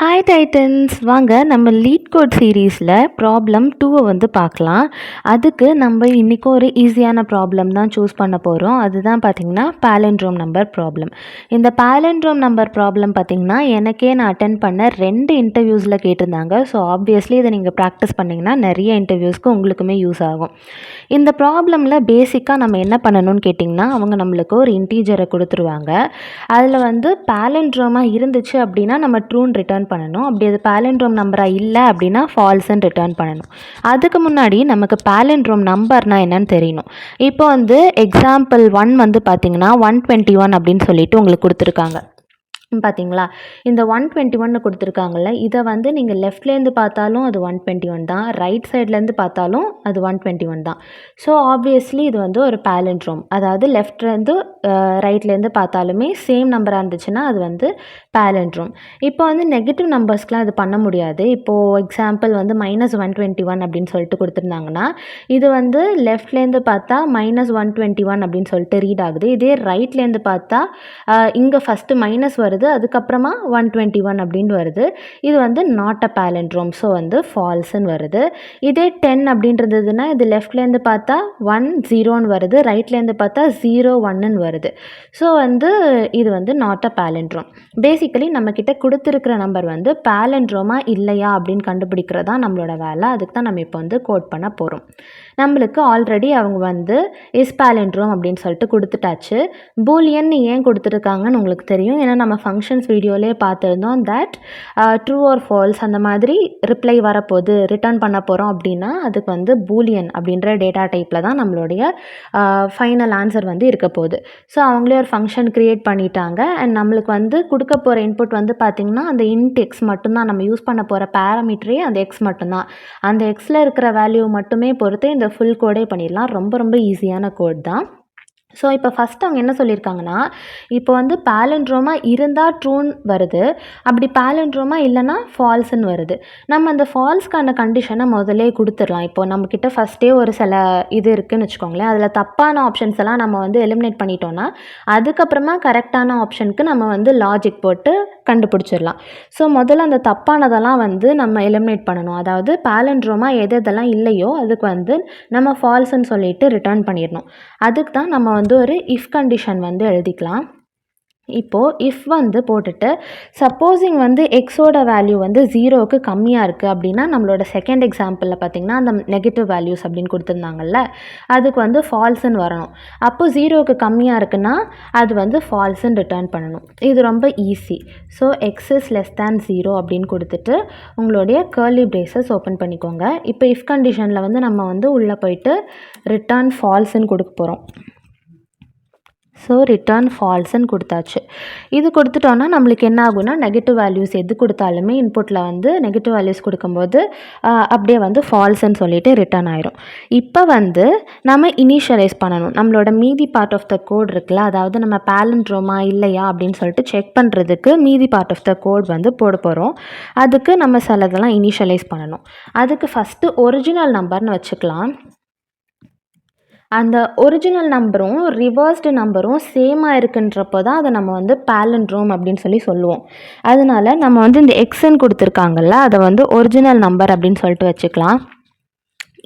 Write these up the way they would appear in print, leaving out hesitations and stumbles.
Hi Titans, வாங்க நம்ம LeetCode சீரீஸில் ப்ராப்ளம் 2 வந்து பார்க்கலாம். அதுக்கு நம்ம இன்றைக்கும் ஒரு ஈஸியான ப்ராப்ளம் தான் சூஸ் பண்ண போகிறோம். அதுதான் பார்த்திங்கன்னா பாலிண்ட்ரோம் நம்பர் ப்ராப்ளம். இந்த பாலிண்ட்ரோம் நம்பர் ப்ராப்ளம் பார்த்திங்கன்னா எனக்கே நான் அட்டென்ட் பண்ண 2 இன்டர்வியூஸில் கேட்டிருந்தாங்க. ஸோ ஆப்வியஸ்லி இதை நீங்கள் ப்ராக்டிஸ் பண்ணிங்கன்னா நிறைய இன்டர்வியூஸ்க்கு உங்களுக்குமே யூஸ் ஆகும். இந்த ப்ராப்ளமில் பேசிக்காக நம்ம என்ன பண்ணணும்னு கேட்டிங்கன்னா, அவங்க நம்மளுக்கு ஒரு இன்டீஜரை கொடுத்துருவாங்க. அதில் வந்து பாலிண்ட்ரோமாக இருந்துச்சு அப்படின்னா நம்ம ட்ரூன்னு ரிட்டர்ன் பண்ணணும். அப்படி அது பாலிண்ட்ரோம் நம்பராக இல்லை அப்படின்னா ஃபால்ஸ்ன்னு ரிட்டர்ன் பண்ணணும். அதுக்கு முன்னாடி நமக்கு பாலிண்ட்ரோம் நம்பர்னால் என்னன்னு தெரியணும். இப்போ வந்து எக்ஸாம்பிள் 1 வந்து பார்த்திங்கன்னா 121 அப்படின்னு சொல்லிட்டு உங்களுக்கு கொடுத்துருக்காங்க. பார்த்தீங்களா, இந்த 121 கொடுத்துருக்காங்கல்ல, இதை வந்து நீங்கள் லெஃப்ட்லேருந்து பார்த்தாலும் அது 121 தான், ரைட் சைட்லேருந்து பார்த்தாலும் அது 121 தான். ஸோ ஆப்வியஸ்லி இது வந்து ஒரு பாலிண்ட்ரோம். அதாவது லெஃப்ட்லேருந்து ரைட்லேருந்து பார்த்தாலுமே சேம் நம்பராக இருந்துச்சுன்னா அது வந்து பாலிண்ட்ரோம். இப்போ வந்து நெகட்டிவ் நம்பர்ஸ்க்கெலாம் இது பண்ண முடியாது. இப்போது எக்ஸாம்பிள் வந்து -121 அப்படின்னு சொல்லிட்டு கொடுத்துருந்தாங்கன்னா, இது வந்து லெஃப்ட்லேருந்து பார்த்தா -121 அப்படின்னு சொல்லிட்டு ரீட் ஆகுது. இதே ரைட்லேருந்து பார்த்தா இங்கே ஃபஸ்ட்டு மைனஸ் வருது, அதுக்கப்புறமா 121 அப்படின்னு வருது. இது வந்து நாட் அ பாலிண்ட்ரோம். ஸோ வந்து ஃபால்ஸ்ன்னு வருது. இதே 10 அப்படின்றதுன்னா இது லெஃப்ட்லேருந்து பார்த்தா 1 0ன்னு வருது, ரைட்லேருந்து பார்த்தா 0 1ன்னு வருது. ஸோ வந்து இது வந்து நாட் அ பாலிண்ட்ரோம். பேசிக்கலி நம்மக்கிட்ட கொடுத்துருக்கிற நம்பர் வந்து பாலிண்ட்ரோமா இல்லையா அப்படின்னு கண்டுபிடிக்கிறதா நம்மளோட வேலை. அதுக்கு தான் நம்ம இப்போ வந்து கோட் பண்ண போகிறோம். நம்மளுக்கு ஆல்ரெடி அவங்க வந்து இஸ் பாலிண்ட்ரோம் அப்படின்னு சொல்லிட்டு கொடுத்துட்டாச்சு. பூலியன் ஏன் கொடுத்துருக்காங்கன்னு உங்களுக்கு தெரியும். ஏன்னா நம்ம ஃபங்க்ஷன்ஸ் வீடியோலே பார்த்துருந்தோம் தட் ட்ரூ ஆர் ஃபால்ஸ் அந்த மாதிரி ரிப்ளை வரப்போகுது, ரிட்டர்ன் பண்ண போகிறோம் அப்படின்னா அதுக்கு வந்து பூலியன் அப்படின்ற டேட்டா டைப்பில் தான் நம்மளுடைய ஃபைனல் ஆன்சர் வந்து இருக்க போகுது. ஸோ அவங்களே ஒரு ஃபங்க்ஷன் க்ரியேட் பண்ணிட்டாங்க. அண்ட் நம்மளுக்கு வந்து கொடுக்க போகிற இன்புட் வந்து பார்த்திங்கன்னா அந்த இன்ட் எக்ஸ் மட்டும்தான். நம்ம யூஸ் பண்ண போகிற பேராமீட்டரே அந்த எக்ஸ் மட்டும்தான். அந்த எக்ஸில் இருக்கிற வேல்யூ மட்டுமே பொறுத்து இந்த ஃபுல் கோடே பண்ணிடலாம். ரொம்ப ரொம்ப ஈஸியான கோட் தான். ஸோ இப்போ ஃபஸ்ட் அவங்க என்ன சொல்லியிருக்காங்கன்னா, இப்போ வந்து பாலிண்ட்ரோமா இருந்தால் ட்ரூன்னு வருது, அப்படி பாலிண்ட்ரோமா இல்லைன்னா ஃபால்ஸ்ன்னு வருது. நம்ம அந்த ஃபால்ஸ்க்கான கண்டிஷனை முதல்லே கொடுத்துடலாம். இப்போ நம்மக்கிட்ட ஃபஸ்ட்டே ஒரு சில இது இருக்குதுன்னு வச்சுக்கோங்களேன். அதில் தப்பான ஆப்ஷன்ஸ் எல்லாம் நம்ம வந்து எலிமினேட் பண்ணிட்டோன்னா அதுக்கப்புறமா கரெக்டான ஆப்ஷனுக்கு நம்ம வந்து லாஜிக் போட்டு கண்டுபிடிச்சிடலாம். ஸோ முதல்ல அந்த தப்பானதெல்லாம் வந்து நம்ம எலிமினேட் பண்ணணும். அதாவது பாலிண்ட்ரோமா எதெல்லாம் இல்லையோ அதுக்கு வந்து நம்ம ஃபால்ஸ்ன்னு சொல்லிட்டு ரிட்டர்ன் பண்ணிடணும். அதுக்கு தான் நம்ம வந்து ஒரு இஃப் கண்டிஷன் வந்து எழுதிக்கலாம். இப்போது இஃப் வந்து போட்டுட்டு சப்போஸிங் வந்து எக்ஸோட வேல்யூ வந்து 0க்கு கம்மியாக இருக்குது அப்படின்னா நம்மளோட செகண்ட் எக்ஸாம்பிளில் பார்த்திங்கன்னா அந்த நெகட்டிவ் வேல்யூஸ் அப்படின்னு கொடுத்துருந்தாங்கல்ல, அதுக்கு வந்து ஃபால்ஸ்ன்னு வரணும். அப்போது 0க்கு கம்மியாக இருக்குன்னா அது வந்து ஃபால்ஸ்ன்னு ரிட்டர்ன் பண்ணணும். இது ரொம்ப easy. So x is less than 0 அப்படின்னு கொடுத்துட்டு உங்களுடைய கர்லி பிரேசஸ் ஓப்பன் பண்ணிக்கோங்க. இப்போ இஃப் கண்டிஷனில் வந்து நம்ம வந்து உள்ளே போயிட்டு ரிட்டர்ன் ஃபால்ஸ்ன்னு கொடுக்க போகிறோம். ஸோ ரிட்டர்ன் ஃபால்ஸ்ன்னு கொடுத்தாச்சு. இது கொடுத்துட்டோன்னா நம்மளுக்கு என்ன ஆகும்னா நெகட்டிவ் வேல்யூஸ் எது கொடுத்தாலுமே இன்புட்டில் வந்து நெகட்டிவ் வேல்யூஸ் கொடுக்கும்போது அப்படியே வந்து ஃபால்ஸ்ன்னு சொல்லிட்டு ரிட்டர்ன் ஆயிரும். இப்போ வந்து நம்ம இனிஷியலைஸ் பண்ணணும். நம்மளோட மீதி பார்ட் ஆஃப் த கோட் இருக்குல்ல, அதாவது நம்ம பாலிண்ட்ரோமா இல்லையா அப்படின்னு சொல்லிட்டு செக் பண்ணுறதுக்கு மீதி பார்ட் ஆஃப் த கோட் வந்து போட போகிறோம். அதுக்கு நம்ம சிலதெல்லாம் இனிஷியலைஸ் பண்ணணும். அதுக்கு ஃபஸ்ட்டு ஒரிஜினல் நம்பர்னு வச்சுக்கலாம். அந்த ஒரிஜினல் நம்பரும் ரிவர்ஸ்டு நம்பரும் சேமாக இருக்குன்றப்போ தான் அதை நம்ம வந்து பாலிண்ட்ரோம் அப்படின்னு சொல்லுவோம். அதனால நம்ம வந்து இந்த எக்ஸ்ன்னு கொடுத்துருக்காங்கல்ல, அதை வந்து ஒரிஜினல் நம்பர் அப்படின்னு சொல்லிட்டு வச்சுக்கலாம்.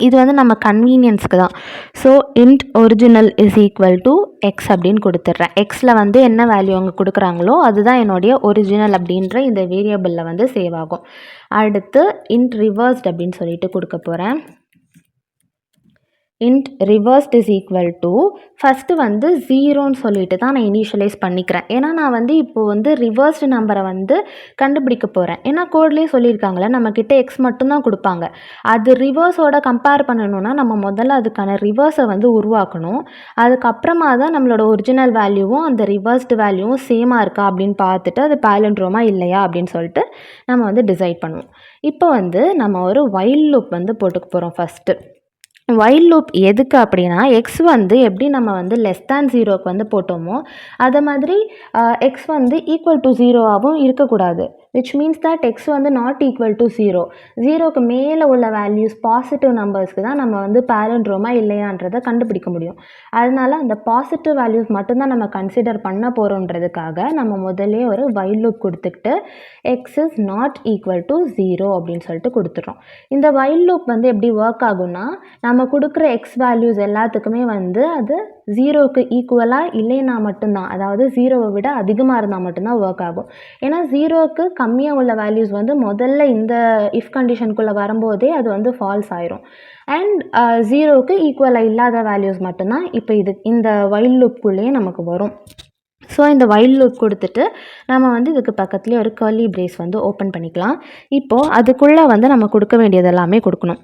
இது வந்து நம்ம கன்வீனியன்ஸ்க்கு தான். So int original is equal to X அப்படின்னு கொடுத்துட்றேன். எக்ஸில் வந்து என்ன வேல்யூ அவங்க கொடுக்குறாங்களோ அதுதான் என்னுடைய ஒரிஜினல் அப்படின்ற இந்த வேரியபிளில் வந்து சேவ் ஆகும். அடுத்து இன்ட் ரிவர்ஸ்ட் அப்படின்னு சொல்லிட்டு கொடுக்க போகிறேன். Int reversed is equal to first வந்து 0ன்னு சொல்லிட்டு தான் நான் இனிஷியலைஸ் பண்ணிக்கிறேன். ஏன்னா நான் வந்து இப்போது வந்து ரிவர்ஸ்டு நம்பரை வந்து கண்டுபிடிக்க போகிறேன். ஏன்னா கோட்லேயே சொல்லியிருக்காங்களே நம்மக்கிட்ட எக்ஸ் மட்டும்தான் கொடுப்பாங்க. அது ரிவர்ஸோட கம்பேர் பண்ணணுன்னா நம்ம முதல்ல அதுக்கான ரிவர்ஸை வந்து உருவாக்கணும். அதுக்கப்புறமா தான் நம்மளோட ஒரிஜினல் வேல்யூவும் அந்த ரிவர்ஸ்டு வேல்யூவும் சேமாக இருக்கா அப்படின்னு பார்த்துட்டு அது பாலிண்ட்ரோமா இல்லையா அப்படின்னு சொல்லிட்டு நம்ம வந்து டிசைட் பண்ணுவோம். இப்போ வந்து நம்ம ஒரு வைல் லூப் வந்து போட்டுக்க போகிறோம் ஃபஸ்ட்டு. வைல் லூப் எதுக்கு அப்படின்னா எக்ஸ் வந்து எப்படி நம்ம வந்து லெஸ் தேன் 0க்கு வந்து போட்டோமோ அதை மாதிரி எக்ஸ் வந்து ஈக்குவல் டு 0ஆகவும் இருக்கக்கூடாது. விச் மீன்ஸ் தட் எக்ஸ் வந்து நாட் ஈக்குவல் டு 0க்கு மேலே உள்ள வேல்யூஸ் பாசிட்டிவ் நம்பர்ஸ்க்கு தான் நம்ம வந்து பாலிண்ட்ரோமா இல்லையான்றதை கண்டுபிடிக்க முடியும். அதனால அந்த பாசிட்டிவ் வேல்யூஸ் மட்டும்தான் நம்ம கன்சிடர் பண்ண போகிறோன்றதுக்காக நம்ம முதல்ல ஒரு வைல் லூப் கொடுத்துக்கிட்டு X is not equal to 0 அப்படின்னு சொல்லிட்டு கொடுத்துட்றோம். இந்த வைல் லூப் வந்து எப்படி ஒர்க் ஆகும்னா நம்ம கொடுக்குற எக்ஸ் வேல்யூஸ் எல்லாத்துக்குமே வந்து அது 0க்கு ஈக்குவலாக இல்லைன்னா மட்டும்தான், அதாவது 0வை விட அதிகமாக இருந்தால் மட்டும்தான் ஒர்க் ஆகும். ஏன்னா 0க்கு கம்மியாக உள்ள வேல்யூஸ் வந்து முதல்ல இந்த இஃப் கண்டிஷனுக்குள்ளே வரும்போதே அது வந்து ஃபால்ஸ் ஆயிரும். அண்ட் 0க்கு ஈக்குவலாக இல்லாத வேல்யூஸ் மட்டும்தான் இப்போ இந்த வைல் லூப்புக்குள்ளேயே நமக்கு வரும். ஸோ இந்த வைல் லூப் கொடுத்துட்டு நம்ம வந்து இதுக்கு பக்கத்துலேயே ஒரு கர்லி பிரேஸ் வந்து ஓப்பன் பண்ணிக்கலாம். இப்போது அதுக்குள்ளே வந்து நம்ம கொடுக்க வேண்டியது எல்லாமே கொடுக்கணும்.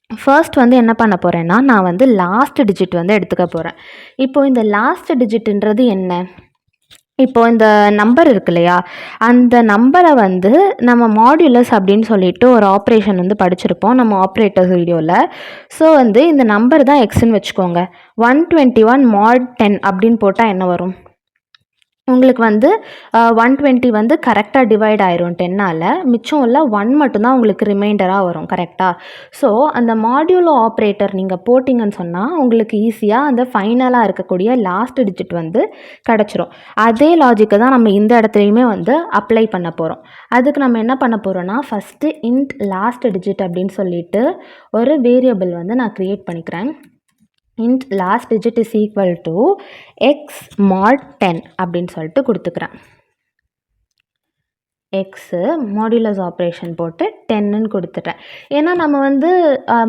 ஃபர்ஸ்ட் வந்து என்ன பண்ண போகிறேன்னா நான் வந்து லாஸ்ட் டிஜிட் வந்து எடுத்துக்க போகிறேன். இப்போது இந்த லாஸ்ட் டிஜிட்ன்றது என்ன? இப்போது இந்த நம்பர் இருக்கு இல்லையா, அந்த நம்பரை வந்து நம்ம மாடுலஸ் அப்படின்னு சொல்லிட்டு ஒரு ஆப்ரேஷன் வந்து படிச்சிருப்போம் நம்ம ஆப்ரேட்டர்ஸ் வீடியோவில். ஸோ வந்து இந்த நம்பர் தான் எக்ஸ்ன்னு வச்சுக்கோங்க. 121 mod 10 அப்படின்னு போட்டால் என்ன வரும்? உங்களுக்கு வந்து 120 வந்து கரெக்டாக டிவைட் ஆயிரும் 10ஆல். மிச்சம் உள்ள 1 மட்டும்தான் உங்களுக்கு ரிமைண்டராக வரும். கரெக்டாக? ஸோ அந்த மாடியூலோ ஆப்ரேட்டர் நீங்கள் போட்டிங்கன்னு சொன்னால் உங்களுக்கு ஈஸியாக அந்த ஃபைனலாக இருக்கக்கூடிய லாஸ்ட் டிஜிட் வந்து கிடச்சிரும். அதே லாஜிக்கை தான் நம்ம இந்த இடத்துலையுமே வந்து அப்ளை பண்ண போகிறோம். அதுக்கு நம்ம என்ன பண்ண போகிறோன்னா ஃபஸ்ட்டு இன்ட் லாஸ்ட் டிஜிட் அப்படின்னு சொல்லிட்டு ஒரு வேரியபிள் வந்து நான் க்ரியேட் பண்ணிக்கிறேன். int last digit is equal to x mod 10 அப்படின்னு சொல்லிட்டு கொடுத்துக்கிறேன். எக்ஸு மாடுலஸ் ஆப்ரேஷன் போட்டு 10ன்னு கொடுத்துட்டேன். ஏன்னா நம்ம வந்து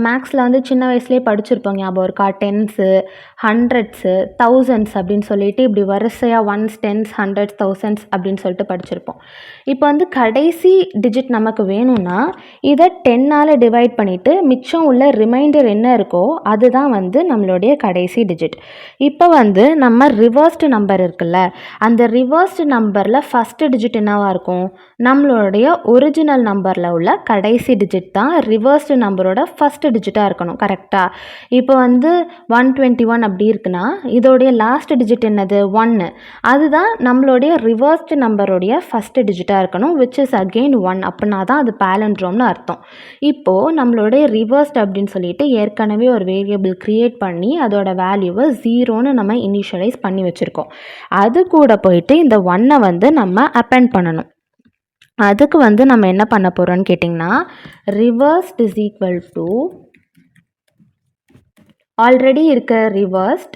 மேக்ஸில் வந்து சின்ன வயசுலேயே படிச்சிருப்போம், ஞாபகம் இருக்கா? டென்ஸு, ஹண்ட்ரட்ஸு, தௌசண்ட்ஸ் அப்படின்னு சொல்லிட்டு இப்படி வரிசையாக ஒன்ஸ், டென்ஸ், ஹண்ட்ரட்ஸ், தௌசண்ட்ஸ் அப்படின்னு சொல்லிட்டு படிச்சிருப்போம். இப்போ வந்து கடைசி டிஜிட் நமக்கு வேணும்னா இதை 10ஆல் டிவைட் பண்ணிவிட்டு மிச்சம் உள்ள ரிமைண்டர் என்ன இருக்கோ அதுதான் வந்து நம்மளுடைய கடைசி டிஜிட். இப்போ வந்து நம்ம ரிவர்ஸ்டு நம்பர் இருக்குல்ல, அந்த ரிவர்ஸ்டு நம்பரில் ஃபஸ்ட்டு டிஜிட் என்னவாக இருக்கும்? நம்மளுடைய ஒரிஜினல் நம்பரில் உள்ள கடைசி டிஜிட் தான் ரிவர்ஸ்டு நம்பரோட ஃபஸ்ட்டு டிஜிட்டாக இருக்கணும். கரெக்டாக? இப்போ வந்து 121 அப்படி இருக்குன்னா இதோடைய லாஸ்ட் டிஜிட் என்னது? 1. அதுதான் நம்மளுடைய ரிவர்ஸ்டு நம்பருடைய ஃபஸ்ட்டு டிஜிட்டாக இருக்கணும், விச் இஸ் அகெயின் 1. அப்படின்னா தான் அது பாலிண்ட்ரோம்னு அர்த்தம். இப்போது நம்மளுடைய ரிவர்ஸ்ட் அப்படின்னு சொல்லிட்டு ஏற்கனவே ஒரு வேரியபிள் க்ரியேட் பண்ணி அதோட வேல்யூவை 0ன்னு நம்ம இனிஷியலைஸ் பண்ணி வச்சுருக்கோம். அது கூட போயிட்டு இந்த 1ஐ வந்து நம்ம அப்பெண்ட் பண்ணணும். அதுக்கு வந்து நம்ம என்ன பண்ண போகிறோம்னு கேட்டிங்கன்னா reversed is equal to already இருக்க ரிவர்ஸ்ட்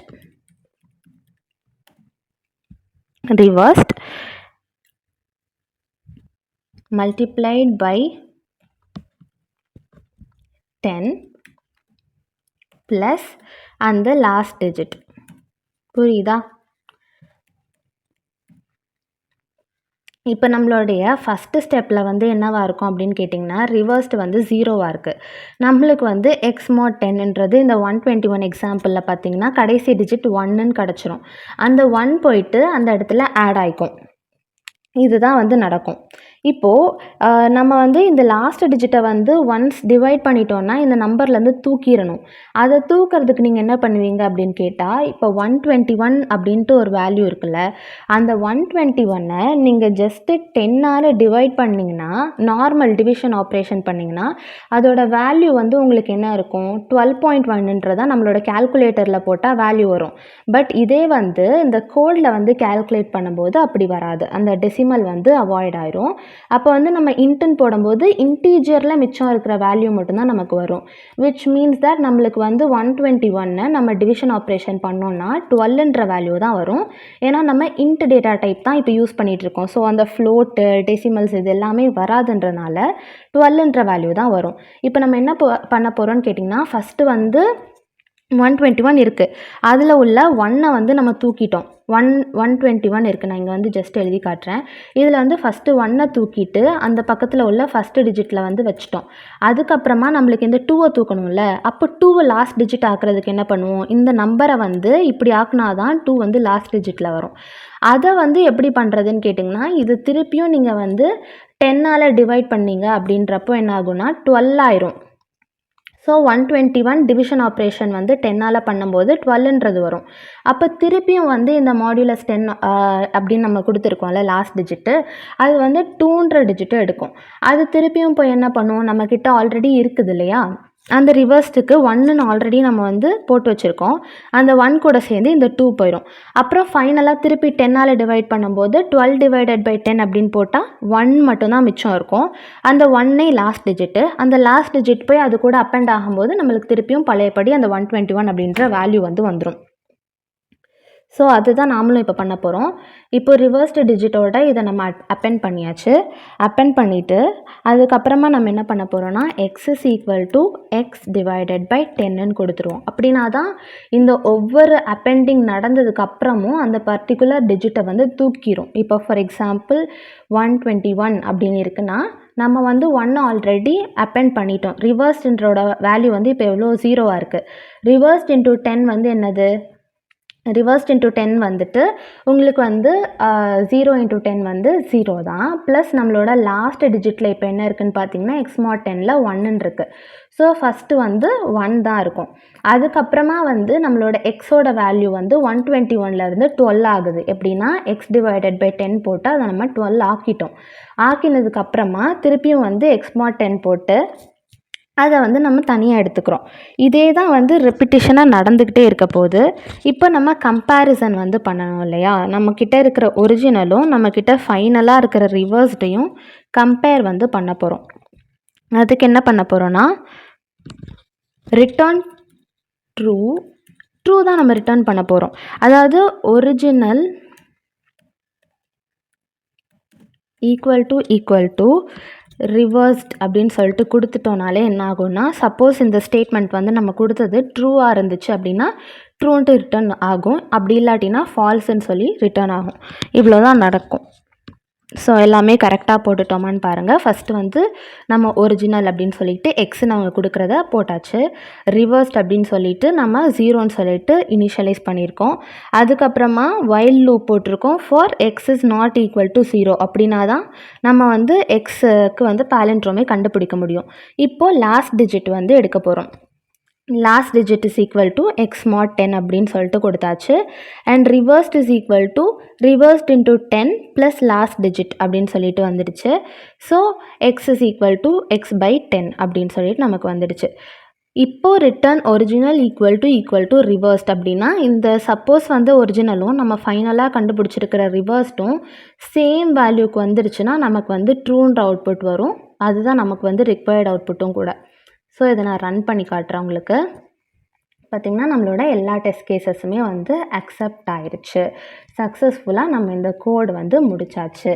மல்டிப்ளைட் பை 10 ப்ளஸ் அந்த லாஸ்ட் டிஜிட். புரியுதா? இப்போ நம்மளுடைய ஃபஸ்ட்டு ஸ்டெப்பில் வந்து என்னவாக இருக்கும் அப்படின்னு கேட்டிங்கன்னா ரிவர்ஸ்ட் வந்து 0வாக இருக்குது. நம்மளுக்கு வந்து எக்ஸ் mod 10ன்றது இந்த 121 எக்ஸாம்பிளில் பார்த்திங்கன்னா கடைசி டிஜிட் 1ன்னு கிடச்சிரும். அந்த 1 போயிட்டு அந்த இடத்துல ஆட் ஆகிக்கும். இதுதான் வந்து நடக்கும். இப்போது நம்ம வந்து இந்த லாஸ்ட் டிஜிட்டை வந்து ஒன்ஸ் டிவைட் பண்ணிட்டோன்னா இந்த நம்பர்லேருந்து தூக்கிடணும். அதை தூக்கிறதுக்கு நீங்கள் என்ன பண்ணுவீங்க அப்படின்னு கேட்டால், இப்போ 121 அப்படின்ட்டு ஒரு வேல்யூ இருக்குல்ல, அந்த 121ஐ நீங்கள் ஜஸ்ட்டு 10ஆல் டிவைட் பண்ணிங்கன்னா, நார்மல் டிவிஷன் ஆப்ரேஷன் பண்ணிங்கன்னா அதோட வேல்யூ வந்து உங்களுக்கு என்ன இருக்கும்? 12.1ன்றதான் நம்மளோட கேல்குலேட்டரில் போட்டால் வேல்யூ வரும். பட் இதே வந்து இந்த கோடில் வந்து கேல்குலேட் பண்ணும்போது அப்படி வராது, அந்த டெசிமல் வந்து அவாய்ட் ஆயிரும். அப்போ வந்து நம்ம இன்ட்டுன்னு போடும்போது இன்டீஜரில் மிச்சம் இருக்கிற வேல்யூ மட்டும்தான் நமக்கு வரும். விச் மீன்ஸ் தட் நம்மளுக்கு வந்து 121 நம்ம டிவிஷன் ஆப்ரேஷன் பண்ணோன்னா 12ன்ற வேல்யூ தான் வரும். ஏன்னா நம்ம இன்ட் டேட்டா டைப் தான் இப்போ யூஸ் பண்ணிகிட்ருக்கோம். ஸோ அந்த ஃப்ளோட்டு, டெசிமல்ஸ் இது எல்லாமே வராதுன்றனால 12ன்ற வேல்யூ தான் வரும். இப்போ நம்ம என்ன பண்ண போகிறோம்னு கேட்டிங்கன்னா ஃபஸ்ட்டு வந்து 121 இருக்குது, அதில் உள்ள 1ஐ வந்து நம்ம தூக்கிட்டோம். 121 இருக்குது, நான் இங்கே வந்து ஜஸ்ட் எழுதி காட்டுறேன். இதில் வந்து ஃபஸ்ட்டு 1ஐ தூக்கிட்டு அந்த பக்கத்தில் உள்ள ஃபஸ்ட்டு டிஜிட்டில் வந்து வச்சுட்டோம். அதுக்கப்புறமா நம்மளுக்கு இந்த 2ஐ தூக்கணும்ல, அப்போ 2ஐ லாஸ்ட் டிஜிட் ஆக்குறதுக்கு என்ன பண்ணுவோம்? இந்த நம்பரை வந்து இப்படி ஆக்குனா தான் 2 வந்து லாஸ்ட் டிஜிட்டில் வரும். அதை வந்து எப்படி பண்ணுறதுன்னு கேட்டிங்கன்னா இது திருப்பியும் நீங்கள் வந்து 10ஆல் டிவைட் பண்ணீங்க அப்படின்றப்போ என்ன ஆகும்னா 12 ஆயிரும். ஸோ 121 டிவிஷன் ஆப்ரேஷன் வந்து 10ஆல் பண்ணும்போது 12ன்றது வரும். அப்போ திருப்பியும் வந்து இந்த மாடுலஸ் 10 அப்படின்னு நம்ம கொடுத்துருக்கோம்ல லாஸ்ட் டிஜிட்டு, அது வந்து 2ன்ற டிஜிட்டு எடுக்கும். அது திருப்பியும் போய் என்ன பண்ணும், நம்மக்கிட்ட ஆல்ரெடி இருக்குது இல்லையா, அந்த ரிவர்ஸ்டுக்கு 1ன்னு ஆல்ரெடி நம்ம வந்து போட்டு வச்சுருக்கோம். அந்த 1 கூட சேர்ந்து இந்த 2 போயிடும். அப்புறம் ஃபைனலாக திருப்பி 10ஆல் டிவைட் பண்ணும்போது 12 டிவைடட் பை 10 அப்படின்னு போட்டால் 1 மட்டும்தான் மிச்சம் இருக்கும். அந்த 1 லாஸ்ட் டிஜிட்டு, அந்த லாஸ்ட் டிஜிட் போய் அது கூட அப்பெண்ட் ஆகும்போது நம்மளுக்கு திருப்பியும் பழையபடி அந்த 121 அப்படின்ற வேல்யூ வந்து வந்துடும். ஸோ அதுதான் நாமளும் இப்போ பண்ண போகிறோம். இப்போ ரிவர்ஸ்டு டிஜிட்டோட இதை நம்ம அப்பெண்ட் பண்ணியாச்சு. அப்பெண்ட் பண்ணிவிட்டு அதுக்கப்புறமா நம்ம என்ன பண்ண போகிறோம்னா x is equal to x divided by 10ன்னு கொடுத்துருவோம். அப்படின்னா தான் இந்த ஒவ்வொரு அப்பெண்டிங் நடந்ததுக்கப்புறமும் அந்த பர்டிகுலர் டிஜிட்டை வந்து தூக்கிடும். இப்போ ஃபார் எக்ஸாம்பிள் 121 அப்படின்னு இருக்குன்னா நம்ம வந்து 1 ஆல்ரெடி அப்பெண்ட் பண்ணிட்டோம். ரிவர்ஸ்டுன்றோட வேல்யூ வந்து இப்போ எவ்வளோ 0வாக இருக்குது. ரிவர்ஸ்ட் இன்டூ 10 வந்து என்னது, ரிவர்ஸ்ட் இன்டூ 10 வந்துட்டு உங்களுக்கு வந்து 0 இன்டூ 10 வந்து 0 தான். ப்ளஸ் நம்மளோட லாஸ்ட் டிஜிட்டில் இப்போ என்ன இருக்குதுன்னு பார்த்தீங்கன்னா எக்ஸ்மாட் 10ல் 1ன்னு இருக்குது. ஸோ ஃபஸ்ட்டு வந்து 1 தான் இருக்கும். அதுக்கப்புறமா வந்து நம்மளோட எக்ஸோட வேல்யூ வந்து 121லேருந்து 12 ஆகுது. எப்படின்னா எக்ஸ் டிவைடட் பை 10 போட்டு அதை நம்ம 12 ஆக்கிட்டோம். ஆக்கினதுக்கப்புறமா திருப்பியும் வந்து எக்ஸ்மாட் 10 போட்டு அதை வந்து நம்ம தனியாக எடுத்துக்கிறோம். இதே தான் வந்து ரெப்பிட்டிஷனாக நடந்துக்கிட்டே இருக்க போது. இப்போ நம்ம கம்பேரிசன் வந்து பண்ணணும் இல்லையா, நம்மக்கிட்ட இருக்கிற ஒரிஜினலும் நம்மக்கிட்ட ஃபைனலாக இருக்கிற ரிவர்ஸ்டையும் கம்பேர் வந்து பண்ண போகிறோம். அதுக்கு என்ன பண்ண போகிறோன்னா ரிட்டர்ன் ட்ரூ தான் நம்ம ரிட்டர்ன் பண்ண போகிறோம். அதாவது ஒரிஜினல் ஈக்குவல் டு ரிவர்ஸ்ட் அப்படின்னு சொல்லிட்டு கொடுத்துட்டோனாலே என்ன ஆகும்னா, சப்போஸ் இந்த ஸ்டேட்மெண்ட் வந்து நம்ம கொடுத்தது ட்ரூவாக இருந்துச்சு அப்படின்னா ட்ரூன்ட்டு ரிட்டர்ன் ஆகும். அப்படி இல்லாட்டினா ஃபால்ஸுன்னு சொல்லி ரிட்டர்ன் ஆகும். இவ்வளோ தான் நடக்கும். ஸோ எல்லாமே கரெக்டாக போட்டுட்டோமான்னு பாருங்கள். ஃபஸ்ட்டு வந்து நம்ம ஒரிஜினல் அப்படின்னு சொல்லிட்டு எக்ஸு நம்ம கொடுக்குறத போட்டாச்சு. ரிவர்ஸ்ட் அப்படின்னு சொல்லிட்டு நம்ம 0ன்னு சொல்லிட்டு இனிஷியலைஸ் பண்ணியிருக்கோம். அதுக்கப்புறமா வைல் லூப் போட்டிருக்கோம். For X is not equal to 0 அப்படின்னா தான் நம்ம வந்து எக்ஸுக்கு வந்து பாலிண்ட்ரோமே கண்டுபிடிக்க முடியும். இப்போது லாஸ்ட் டிஜிட் வந்து எடுக்க போகிறோம். Last digit is equal to x mod 10 அப்படின்னு சொல்லிட்டு கொடுத்தாச்சு. And reversed is equal to reversed into 10 plus last digit அப்படின்னு சொல்லிட்டு வந்துடுச்சு. So x is equal to x by 10 அப்படின்னு சொல்லிட்டு நமக்கு வந்துடுச்சு. இப்போது return original equal to reversed அப்படின்னா இந்த சப்போஸ் வந்து ஒரிஜினலும் நம்ம ஃபைனலாக கண்டுபிடிச்சிருக்கிற ரிவர்ஸ்ட்டும் சேம் வேல்யூக்கு வந்துடுச்சுன்னா நமக்கு வந்து ட்ரூன்ற அவுட்புட் வரும். அதுதான் நமக்கு வந்து ரிக்வயர்ட் அவுட்புட்டும் கூட. ஸோ இதை நான் ரன் பண்ணி காட்டுறேன் உங்களுக்கு. பார்த்திங்கன்னா நம்மளோட எல்லா டெஸ்ட் கேஸஸுமே வந்து அக்செப்ட் ஆயிடுச்சு. சக்ஸஸ்ஃபுல்லாக நம்ம இந்த கோட் வந்து முடிச்சாச்சு.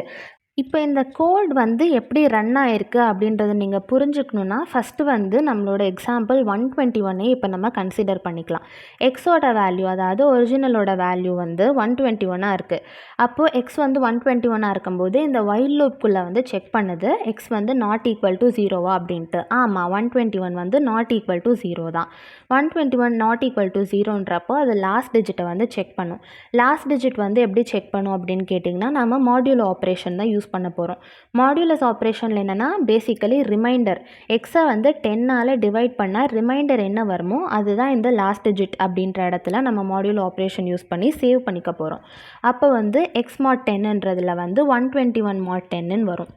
இப்போ இந்த கோட் வந்து எப்படி ரன் ஆகிருக்கு அப்படின்றத நீங்கள் புரிஞ்சுக்கணுன்னா ஃபஸ்ட்டு வந்து நம்மளோட எக்ஸாம்பிள் 121 இப்போ நம்ம கன்சிடர் பண்ணிக்கலாம். எக்ஸோட வேல்யூ அதாவது ஒரிஜினலோட வேல்யூ வந்து 121 இருக்குது. அப்போது எக்ஸ் வந்து 121 இருக்கும்போது இந்த வைல் லூப்குள்ளே வந்து செக் பண்ணுது எக்ஸ் வந்து நாட் ஈக்குவல் டு 0வா அப்படின்ட்டு. ஆமாம், 121 வந்து நாட் ஈக்குவல் டு 0 தான். 121 நாட் ஈக்குவல் டு 0ன்றப்போ அது லாஸ்ட் டிஜிட்டை வந்து செக் பண்ணும். லாஸ்ட் டிஜிட் வந்து எப்படி செக் பண்ணும் அப்படின்னு கேட்டிங்கன்னா நம்ம மாடியூலோ ஆப்ரேஷன் தான் யூஸ் பண்ண போகிறோம். மாடுலஸ் ஆப்ரேஷனில் என்னென்னா பேசிக்கலி ரிமைண்டர் எக்ஸை வந்து 10ஆல் டிவைட் பண்ணால் ரிமைண்டர் என்ன வருமோ அதுதான் இந்த லாஸ்ட் டிஜிட் அப்படின்ற இடத்துல நம்ம மாடுலோ ஆப்ரேஷன் யூஸ் பண்ணி சேவ் பண்ணிக்க போகிறோம். அப்போ வந்து எக்ஸ் மாட் 10ன்றதில் வந்து 121 மாட் 10ன்னு வரும்.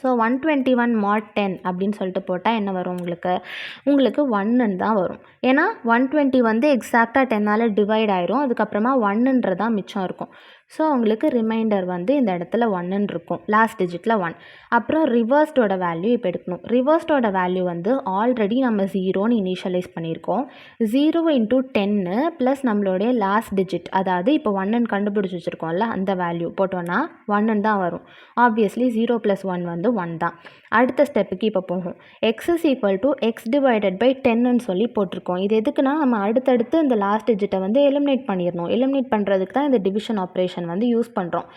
ஸோ 121 மாட் 10 அப்படின்னு சொல்லிட்டு போட்டால் என்ன வரும் உங்களுக்கு 1ன்னு தான் வரும். ஏன்னா 120 வந்து எக்ஸாக்டாக 10ஆல் டிவைட் ஆயிரும். அதுக்கப்புறமா 1ன்றதான் மிச்சம் இருக்கும். ஸோ உங்களுக்கு ரிமைண்டர் வந்து இந்த இடத்துல 1ன்னு இருக்கும். லாஸ்ட் டிஜிட்டில் 1. அப்புறம் ரிவர்ஸ்டோட வேல்யூ இப்போ எடுக்கணும். ரிவர்ஸ்டோட வேல்யூ வந்து ஆல்ரெடி நம்ம 0ன்னு இனிஷியலைஸ் பண்ணியிருக்கோம். 0 இன்டூ 10 ப்ளஸ் நம்மளுடைய லாஸ்ட் டிஜிட் அதாவது இப்போ 1ன்னு கண்டுபிடிச்சி வச்சுருக்கோம்ல அந்த வேல்யூ போட்டோன்னா 1ன்னு தான் வரும். ஆப்வியஸ்லி 0 + 1 வந்து 1 தான். அடுத்த ஸ்டெப்புக்கு இப்போ போகும். X is equal to x divided by 10ன்னு சொல்லி போட்டிருக்கோம். இது எதுக்குன்னா நம்ம அடுத்தடுத்து இந்த லாஸ்ட் டிஜிட்டை வந்து எலிமினேட் பண்ணிடணும். எலிமினேட் பண்ணுறதுக்கு தான் இந்த டிவிஷன் ஆப்ரேஷன் வந்து யூஸ் பண்ணுறோம்.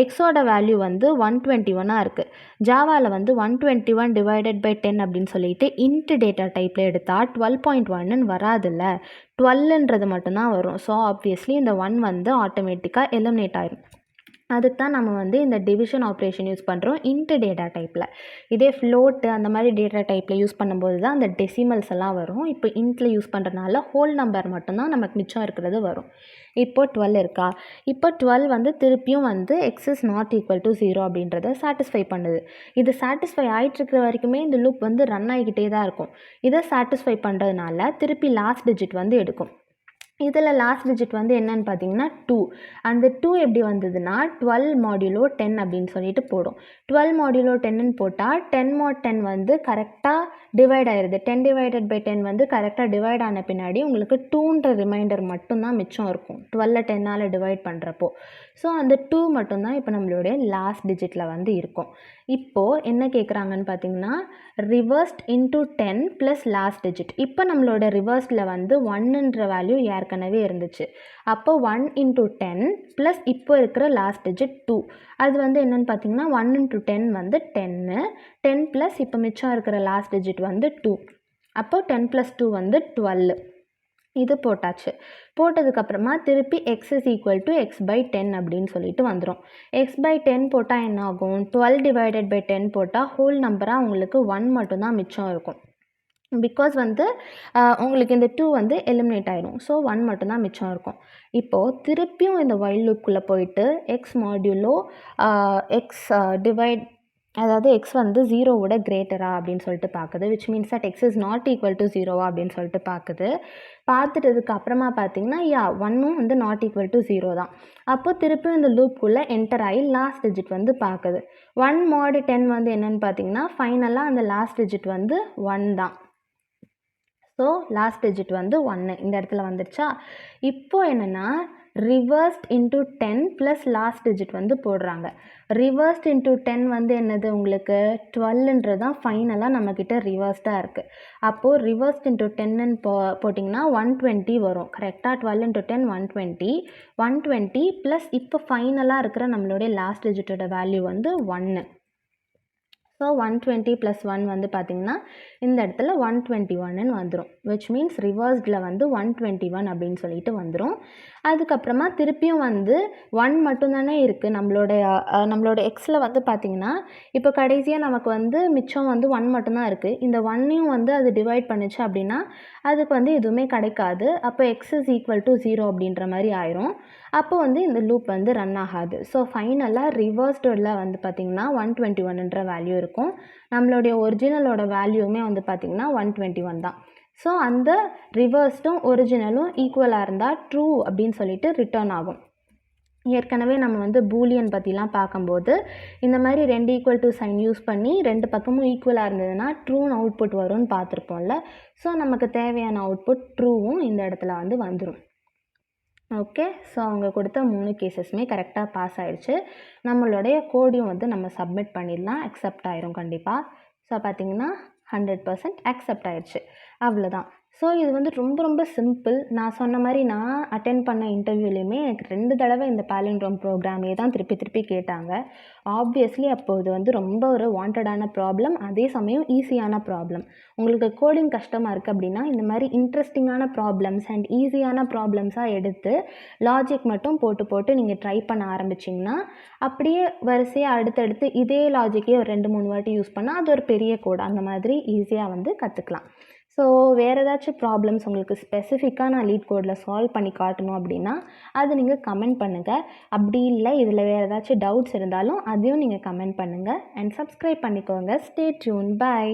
எக்ஸோட வேல்யூ வந்து 121 இருக்குது. ஜாவாவில் வந்து 121 டிவைடட் பை 10 அப்படின்னு சொல்லிட்டு இன்ட் டேட்டா டைப்பில் எடுத்தால் 12.1ன்னு வராதுல்ல, 12ன்றது மட்டும்தான் வரும். ஸோ ஆப்வியஸ்லி இந்த 1 வந்து ஆட்டோமேட்டிக்காக எலிமினேட் ஆயிடும். அதுக்கு தான் நம்ம வந்து இந்த டிவிஷன் ஆப்ரேஷன் யூஸ் பண்ணுறோம் இன்ட்டு டேட்டா டைப்பில். இதே ஃப்ளோட்டு அந்த மாதிரி டேட்டா டைப்பில் யூஸ் பண்ணும்போது தான் அந்த டெசிமல்ஸ் எல்லாம் வரும். இப்போ இன்ட்டில் யூஸ் பண்ணுறதுனால ஹோல் நம்பர் மட்டும்தான் நமக்கு மிச்சம் இருக்கிறது வரும். இப்போ 12 இருக்கா, இப்போ 12 வந்து திருப்பியும் வந்து X is not equal to 0 அப்படின்றத சாட்டிஸ்ஃபை பண்ணுது. இது சாட்டிஸ்ஃபை ஆகிட்டுருக்கிற வரைக்குமே இந்த லூப் வந்து ரன் ஆகிக்கிட்டே தான் இருக்கும். இதை சாட்டிஸ்ஃபை பண்ணுறதுனால திருப்பி லாஸ்ட் டிஜிட் வந்து எடுக்கும். இதில் லாஸ்ட் டிஜிட் வந்து என்னன்னு பார்த்தீங்கன்னா 2. அந்த 2 எப்படி வந்ததுன்னா 12 மாடியூலோ 10 அப்படின்னு சொல்லிட்டு போடும். 12 மாடியூலோ 10ன்னு போட்டால் 10 mod 10 வந்து கரெக்டாக டிவைட் ஆயிடுது. 10 டிவைடட் பை 10 வந்து கரெக்டாக டிவைட் ஆன பின்னாடி உங்களுக்கு 2ன்ற ரிமைண்டர் மட்டும்தான் மிச்சம் இருக்கும் 12 10ஆல் டிவைட் பண்ணுறப்போ. ஸோ அந்த 2 மட்டும்தான் இப்போ நம்மளுடைய லாஸ்ட் டிஜிட்டில் வந்து இருக்கும். இப்போது என்ன கேட்குறாங்கன்னு பார்த்தீங்கன்னா reversed into 10 plus last digit. இப்போ நம்மளோட ரிவர்ஸில் வந்து 1ன்ற வேல்யூ ஏற்கனவே இருந்துச்சு. அப்போ 1 இன்ட்டு 10 ப்ளஸ் இப்போ இருக்கிற லாஸ்ட் டிஜிட் 2. அது வந்து என்னென்னு பார்த்தீங்கன்னா 1 இன்ட்டு 10 வந்து 10. 10 ப்ளஸ் இப்போ மிச்சம் இருக்கிற லாஸ்ட் டிஜிட் வந்து 2. அப்போ 10 ப்ளஸ் 2 வந்து 12. இது போட்டாச்சு. போட்டதுக்கப்புறமா திருப்பி x is equal to x by 10 அப்படின்னு சொல்லிட்டு வந்துடும். எக்ஸ் பை 10 போட்டால் என்ன ஆகும், 12 டிவைடட் பை 10 போட்டால் ஹோல் நம்பராக உங்களுக்கு 1 மட்டும்தான் மிச்சம் இருக்கும். பிகாஸ் வந்து உங்களுக்கு இந்த 2 வந்து எலிமினேட் ஆகிடும். ஸோ 1 மட்டும்தான் மிச்சம் இருக்கும். இப்போது திருப்பியும் இந்த வைல் லூப்புக்குள்ளே போயிட்டு எக்ஸ் மாடியூலோ எக்ஸ் டிவைட், அதாவது எக்ஸ் வந்து 0வோட கிரேட்டரா அப்படின்னு சொல்லிட்டு பார்க்குது. Which means that x is not equal to 0வா அப்படின்னு சொல்லிட்டு பார்க்குது. பார்த்துட்டதுக்கு அப்புறமா பார்த்தீங்கன்னா 1ம் வந்து நாட் ஈக்குவல் டு 0 தான். அப்போது திருப்பியும் இந்த லூப்புக்குள்ளே என்டர் ஆகி லாஸ்ட் டிஜிட் வந்து பார்க்குது. 1 mod 10 வந்து என்னென்னு பார்த்தீங்கன்னா ஃபைனலாக அந்த லாஸ்ட் டிஜிட் வந்து 1 தான். ஸோ லாஸ்ட் டிஜிட் வந்து 1 இந்த இடத்துல வந்துடுச்சா. இப்போது என்னென்னா reversed into 10 plus last digit வந்து போடுறாங்க. ரிவர்ஸ்ட் இன்ட்டு 10 வந்து என்னது உங்களுக்கு 12ன்றது தான் ஃபைனலாக நம்மக்கிட்ட ரிவர்ஸ்டாக இருக்குது. அப்போது ரிவர்ஸ்ட் இன்ட்டு 10ன்னு போட்டிங்கன்னா 120 வரும். கரெக்டாக 12 இன்ட்டு 10 120 ப்ளஸ் இப்போ ஃபைனலாக இருக்கிற நம்மளுடைய லாஸ்ட் டிஜிட்டோட வேல்யூ வந்து 1. ஸோ 120 + 1 வந்து பார்த்திங்கன்னா இந்த இடத்துல 121ன்னு வந்துடும். விச் மீன்ஸ் ரிவர்ஸ்டில் வந்து 121 அப்படின்னு சொல்லிட்டு வந்துடும். அதுக்கப்புறமா திருப்பியும் வந்து 1 மட்டும்தானே இருக்குது நம்மளோட எக்ஸில் வந்து பார்த்திங்கன்னா இப்போ கடைசியாக நமக்கு வந்து மிச்சம் வந்து 1 மட்டும்தான் இருக்குது. இந்த 1ஐயும் வந்து அது டிவைட் பண்ணிச்சு அப்படின்னா அதுக்கு வந்து எதுவுமே கிடைக்காது. அப்போ எக்ஸ் இஸ் ஈக்குவல் டு 0 அப்படின்ற மாதிரி ஆயிரும். அப்போ வந்து இந்த லூப் வந்து ரன் ஆகாது. ஸோ ஃபைனலாக ரிவர்ஸ்டில் வந்து பார்த்திங்கன்னா 121ன்ற வேல்யூ இருக்கும். நம்மளுடைய ஒரிஜினலோட வேல்யூமே வந்து பார்த்திங்கன்னா 121 தான். ஸோ அந்த ரிவர்ஸ்டும் ஒரிஜினலும் ஈக்குவலாக இருந்தால் ட்ரூ அப்படின்னு சொல்லிட்டு ரிட்டர்ன் ஆகும். ஏற்கனவே நம்ம வந்து பூலியன் பற்றிலாம் பார்க்கும்போது இந்த மாதிரி 2 ஈக்குவல் டு சைன் யூஸ் பண்ணி 2 பக்கமும் ஈக்குவலாக இருந்ததுன்னா ட்ரூன்னு அவுட்புட் வரும்னு பார்த்துருப்போம்ல. ஸோ நமக்கு தேவையான அவுட்புட் ட்ரூவும் இந்த இடத்துல வந்து வந்துடும். ஓகே, ஸோ அவங்க கொடுத்த 3 கேசஸுமே கரெக்டாக பாஸ் ஆகிடுச்சு. நம்மளுடைய கோடையும் வந்து நம்ம சப்மிட் பண்ணிடலாம். அக்செப்ட் ஆயிரும் கண்டிப்பாக. ஸோ பார்த்திங்கன்னா 100% அக்செப்ட் ஆயிடுச்சு. அவ்வளோதான். ஸோ இது வந்து ரொம்ப ரொம்ப சிம்பிள். நான் சொன்ன மாதிரி நான் அட்டென்ட் பண்ண இன்டர்வியூலையுமே எனக்கு 2 தடவை இந்த பாலிண்ட்ரோம் ப்ரோக்ராமே தான் திருப்பி கேட்டாங்க. ஆப்வியஸ்லி அப்போ இது வந்து ரொம்ப ஒரு வாண்டடான ப்ராப்ளம், அதே சமயம் ஈஸியான ப்ராப்ளம். உங்களுக்கு கோடிங் கஷ்டமாக இருக்குது அப்படின்னா இந்த மாதிரி இன்ட்ரெஸ்டிங்கான ப்ராப்ளம்ஸ் அண்ட் ஈஸியான ப்ராப்ளம்ஸாக எடுத்து லாஜிக் மட்டும் போட்டு நீங்கள் ட்ரை பண்ண ஆரம்பிச்சிங்கன்னா அப்படியே வரிசையாக அடுத்தடுத்து இதே லாஜிக்கே ஒரு 2-3 வாட்டி யூஸ் பண்ணால் அது ஒரு பெரிய கோட் அந்த மாதிரி ஈஸியாக வந்து கற்றுக்கலாம். ஸோ வேறு ஏதாச்சும் ப்ராப்ளம்ஸ் உங்களுக்கு ஸ்பெசிஃபிக்காக நான் LeetCodeல சால்வ் பண்ணி காட்டணும் அப்படின்னா அது நீங்கள் கமெண்ட் பண்ணுங்கள். அப்படி இல்லை இதில் வேறு ஏதாச்சும் டவுட்ஸ் இருந்தாலும் அதையும் நீங்கள் கமெண்ட் பண்ணுங்கள். அண்ட் சப்ஸ்கிரைப் பண்ணிக்கோங்க. Stay tune. பை.